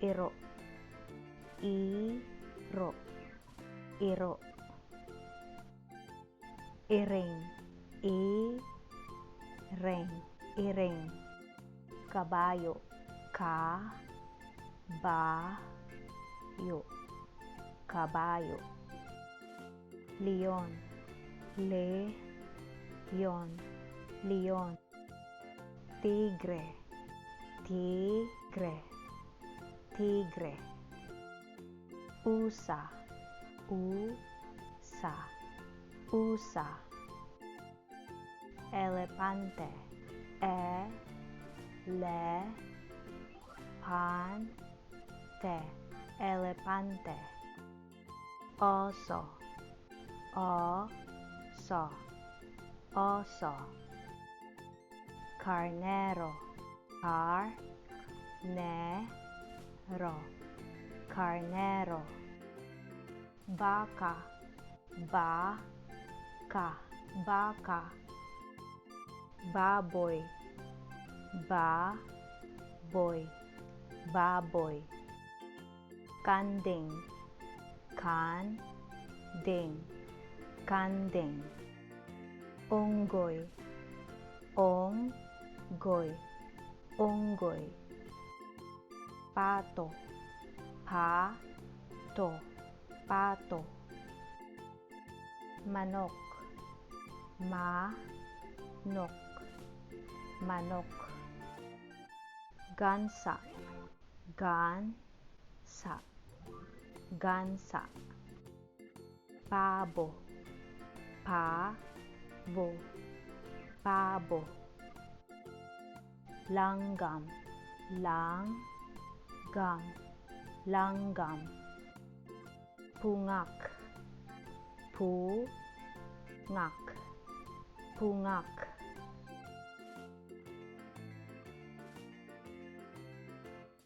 iro, iro, iro, iring, iring, iring, kabayo, kabayo, kabayo, leon, leon, leon, tigre, tigre, tigre, usa, usa, usa, elepante, elepante, elepante, oso, oso, oso, carnero, carnero, carnero, vaca, vaca, vaca, baboy, baboy, baboy, kanding, kanding, kanding, unggoy, unggoy, unggoy, pato, pato, pato, manok, manok, manok, gansa, gansa, gansa, pabo, pabo, pabo, langgam, langgam, langgam, pungak, pungak, pungak,